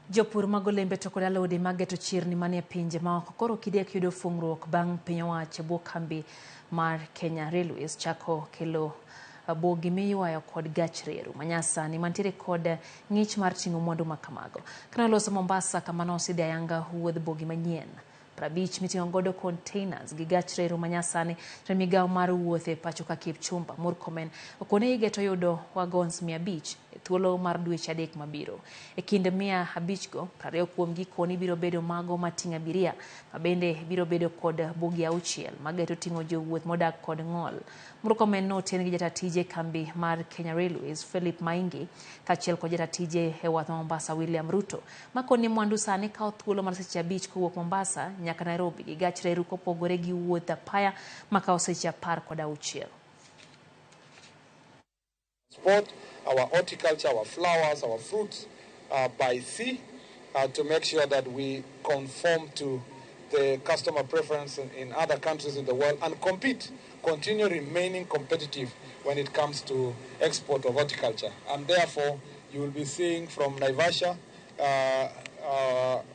Jopur mag olembe to koda alode mageto chirni manie pinje maoko koro kidek yudo fungruok bang' piny owacho bwo kambi mar Kenya Railways chako kelo bogi miywayo kod gach reru manyasani mantiere kod ng'ich mar ting'o mwandu makamago. Kana loso Mombasa kama nosidho ayanga wuodh bogi manyien 50 miting'o godo containers gi gach reru manyasani to migawo mar wuoth e pacho ka Kipchumba Murkomen okone igeto yudo wagons 500 e thuolo mar dweche 3 mabiro. E kinde 500 go 20 kuomgi koni biro bedo mago mating'o abiria mabende biro bedo kod bogi 6 mageto ting'o jowuoth modak kod ng'ol. Murkomen noten gi jatatije kambi mar Kenya Railways Philip Maingi kachiel kod jatatije e wath Mombasa William Ruto makoni mwandu sani kawo thuolo mar seche 5 kowuok Mombasa nyaka Nairobi gi gach reru kopogore gi wuoth apaya makawo seche 16. Support our horticulture, our flowers, our fruits by sea to make sure that we conform to the customer preference in other countries in the world and continue remaining competitive when it comes to export of horticulture. And therefore, you will be seeing from Naivasha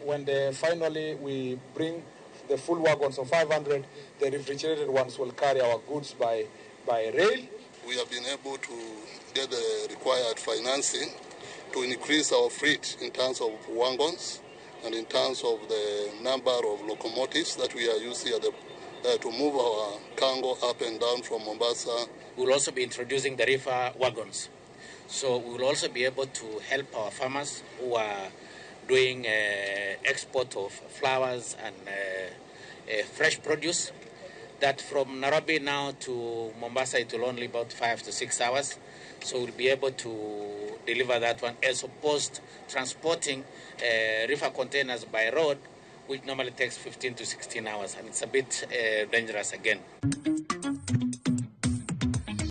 when finally we bring the full wagons of 500, the refrigerated ones will carry our goods by rail. We have been able to get the required financing to increase our fleet in terms of wagons and in terms of the number of locomotives that we are using to move our cargo up and down from Mombasa. We will also be introducing the river wagons. So we will also be able to help our farmers who are doing export of flowers and fresh produce. That from Nairobi now to Mombasa it will only about 5 to 6 hours. So we'll be able to deliver that one as opposed to transporting river containers by road, which normally takes 15 to 16 hours, and it's a bit dangerous again.